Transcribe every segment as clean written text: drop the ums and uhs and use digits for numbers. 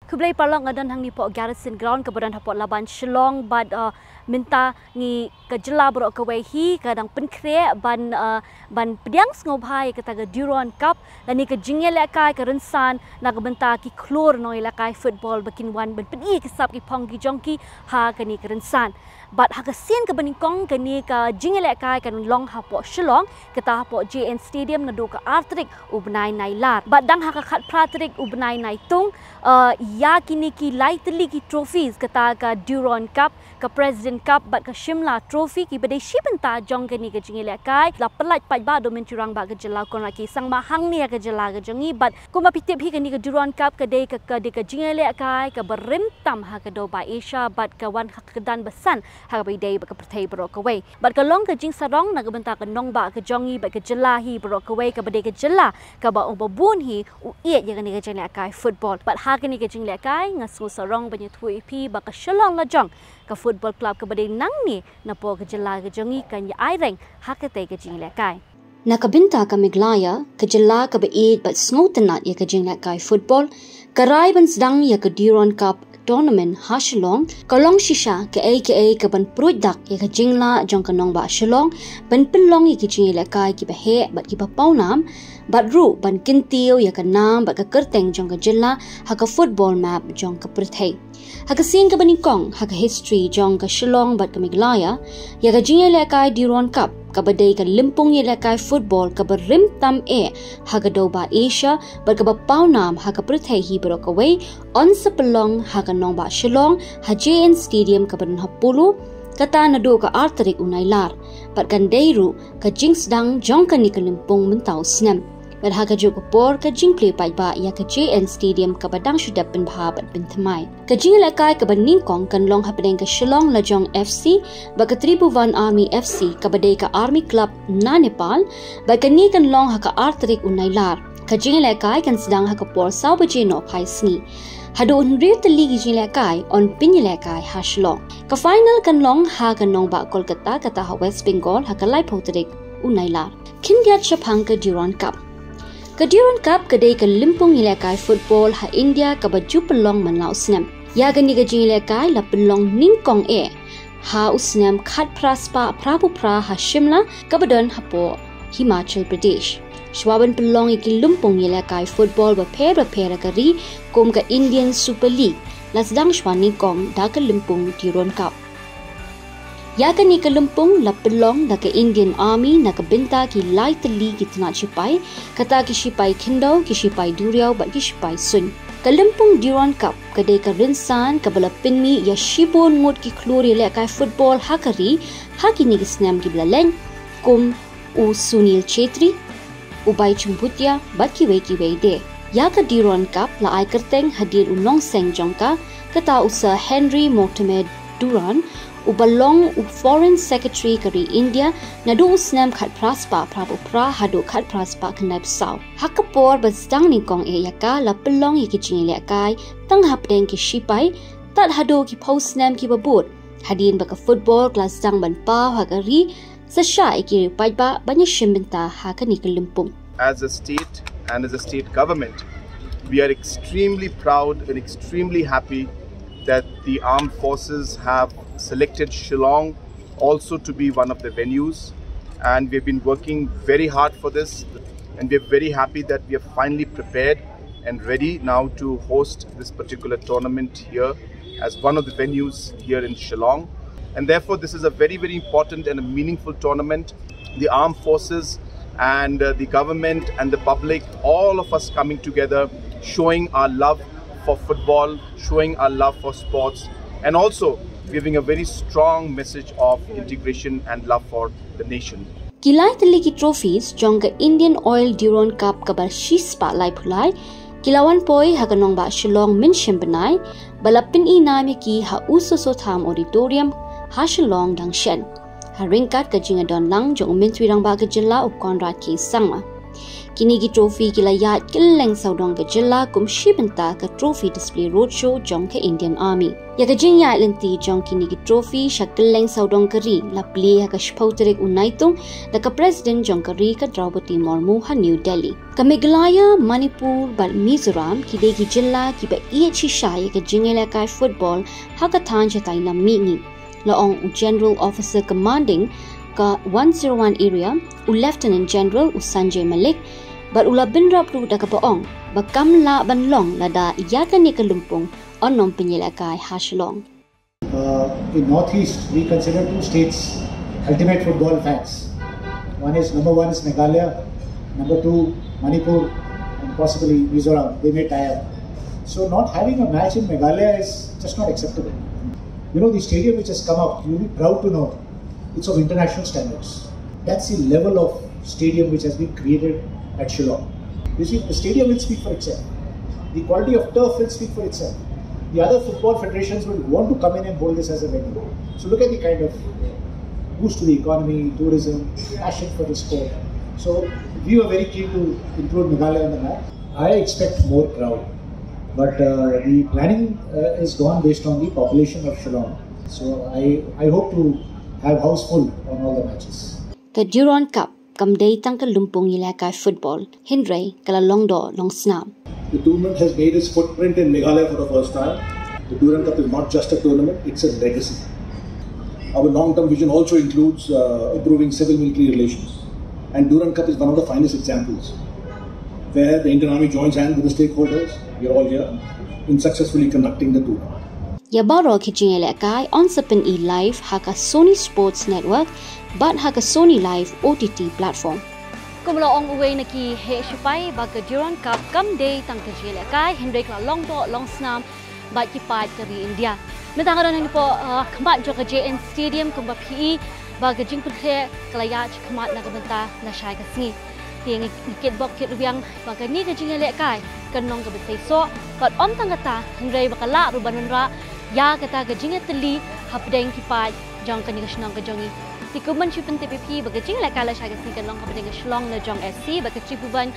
Kublai palong ngadan hang ni po garrison ground kebadan hapot laban Shillong bad minta ni kejela berok kewehi kadang penkre ban pediang ngobhai kata Durand Cup dan ni kejingel lakai kerensan nak benta ki klor noi lakai football bikin wan ben pedi kesap ki pong ki jongki ha kani kerensan but ha kesin ke beningkong kani ka jingel lakai kan long hapot Shillong kata hapot JN Stadium nado ka artrik ubnai nailar but dang ha ka khat pratrik ubnai nai tung ya kini ki lightly ki trophies kata ka Durand Cup ka President Cup bat ka Shimla trophy ki badai shibenta jong kani ka jingil kai la pelat pat ba do mencurang ba ka jela kon raki sang mahang ni ka jela ka jongi bat kuma pitip hi kani ka Durand Cup ka dei ka jingil kai ka berim tam ha ka do ba Asia bat ka wan ha kedan besan ha ba dei ba ka pertai bro ka wei bat ka long ka jing sarong na ka benta ka nong ba ka jongi ba ka jela hi bro ka wei ka badai ka jela ka ba bun hi u iet ya kani ka jingil kai football bat ha kani ka jingil kai ngasu sarong banyak thui pi ba ka Shillong la jong ka football club ka badai nang ni na po ka jela ka jongi kan ya aireng hakate ka jingla kai na ka binta ka miglaya ka jela ka baid but snotenat ya ka jingla kai football ka rai ban sedang ya ka Durand Cup tournament ha Shillong ka long shisha ka aka ka ban product ya ka jingla jong ka nong ba Shillong ban pelong ya ka jingla kai ki ba he bat ki ba paunam bat ru ban kintiu ya ka nam ba ka kerteng jong ka jela ha ka football map jong ka prithai ha ka sin ka baningkong ha ka history jong ka Shillong bat ka miglaya ya ka jingla kai Durand Cup ka badai ka Lympung kai football ka berim tam ha ka do ba Asia bat ka ba paunam ha ka prithai hi bro ka wei on sa pelong ha ka nong ba Shillong ha JN Stadium ka ban hapulu kata na do ka arterik unai lar bat kan deiru ka jing sedang jong ka ni ka Lympung mentau snem bat ha ka jog por ka jing play pai ba ya ka JN Stadium ka badang syudap pen bha bat pen thamai ka jing lakai ka baningkong kan long hapdeng ka Shillong lajong FC ba ka Tribuvan Army FC ka badai ka Army Club na Nepal ba ka ni kan long ha ka arterik unai lar ka jing lakai kan sedang ha ka por sau baje no phai sni hado unriu tali gi jing lakai on pin lakai ha Shillong ka final kan long ha ka nong ba Kolkata kata ha West Bengal ha ka lai potrik unai lar kin gyat chapang ka Durand Cup ka Durand Cup kadai ka Lympung kai football ha India ka baju pelong manlau snem ya gani ka jing kai la pelong ningkong ha usnem khat praspa prabu pra ha Shimla ka badon hapo Himachal Pradesh Shwaban pelong iki Lympung kai football ba pera ka ri kom ka Indian Super League la sedang shwani kong da ka Lympung Durand Cup ya ka ni ka Lympung la pelong da ka Indian Army na ka binta ki light league itna chipai kata ki shipai Kindau ki shipai Duriau ba ki shipai Sun ka Lympung Durand Cup kadai ka rinsan ka bala pinmi ya shibon ngot ki klori le kai football hakari hakini ki snem ki blaleng kum u Sunil Chetri u bai chumputia bat ki wei de ya ka Durand Cup la ai kerteng Hadien ulong seng jongka kata usa Henry Mortimer Durand ubalong foreign secretary kari India nadu usnam khat praspa prabu pra hadu khat praspa khnap sau hakapor basdang ningkong yaka la pelong yiki jingile kai tang hapdeng ki shipai tat hadu ki postnam ki babut Hadien baka football class dang ban pa hagari sasha iki paiba banya shimbenta hakani ka Lympung as a state and as a state government we are extremely proud and extremely happy that the armed forces have selected Shillong also to be one of the venues, and we've been working very hard for this, and we're very happy that we are finally prepared and ready now to host this particular tournament here as one of the venues here in Shillong. And therefore this is a very, very important and a meaningful tournament. The armed forces and the government and the public, all of us coming together, showing our love for football, showing our love for sports, and also giving a very strong message of integration and love for the nation. Kilai tali ki trophies jong ka Indian Oil Durand Cup ka bar shis spotlight phulai kilawan poi ha kanong ba Shillong min shimbanai balapin inami ki ha uso so tham auditorium ha Shillong dang shen ha ringkat ka jinga don lang jong min twirang ba ka jilla u Conrad ki sangma Kini ki trophy ki layat keleng saudong ke jela kum shibenta ke trophy display roadshow jong ke Indian Army. Ya ke jing ya lenti jong kini ki trophy sha keleng saudong keri la play ha ke shpauterik unaitung da ke president jong keri ke Draupadi Murmu ha New Delhi. Ke Meghalaya, Manipur, bal Mizoram ki de ki jela ki ba iya chi sha ya ke jing la kai football ha ke than chatai la mingi. La ong General Officer Commanding ka 101 area u Lieutenant General u Sanjay Malik but ula binrap ru da kapaong bakam la banlong lada yakan ni Lumpung onom penyelakai Shillong. In Northeast, we consider two states ultimate football fans. Number one is Meghalaya, number two Manipur, and possibly Mizoram. They may tie up. So not having a match in Meghalaya is just not acceptable. You know, the stadium which has come up, you'll be proud to know it's of international standards. That's the level of stadium which has been created at Shillong. You see, the stadium will speak for itself. The quality of turf will speak for itself. The other football federations will want to come in and hold this as a venue. So look at the kind of boost to the economy, tourism, passion for the sport. So we were very keen to include Meghalaya on the map. I expect more crowd, but the planning is gone based on the population of Shillong. So I hope to have house full on all the matches. The Durand Cup kam day tang ke Lumpung ilakai football hindray kala longdo long snem. The tournament has made its footprint in Meghalaya for the first time. The Durand Cup is not just a tournament, it's a legacy. Our long-term vision also includes improving civil-military relations. And Durand Cup is one of the finest examples, where the Indian Army joins hands with the stakeholders, we are all here, in successfully conducting the tournament. Yabaro kijing ilakai on Sapin E Live haka Sony Sports Network but haka Sony Live OTT platform. Kumlo ong uwe na ki he shupai baga Durand Cup kam day tang kajile kai hindray kla long do long snam ba ki pat kari India. Mitang ron ni po khamat jo ka JN Stadium kumba PE baga jing puthe klaya ch khamat na kabenta na shai ka singi. Tiang kit bok kit rubiang baga ni ka jingile kai kanong ka betai so but om tang kata hindray bakala ruban ra ya kata ka jinga teli hapdeng ki pat jong ka ni ka shnong ka jongi. Tikuman chupan TPP bagajing la kala syaga si kalong kabadeng Shillong na jong SC bagachipuban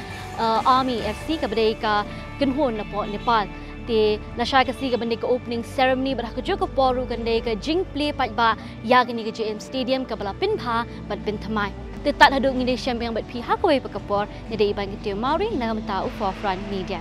Army FC kabadeng ka Genhon na po Nepal. Ti na syaga si kabadeng ka opening ceremony barakajo ka poru kandeng ka jing play pat ba yagan ni ka JM Stadium kabala pinbha bat pintamay. Ti tat haduk ni champion bat pihak kaway pagkapor ni day ibang itiyo Maori na gamta u Forefront Media.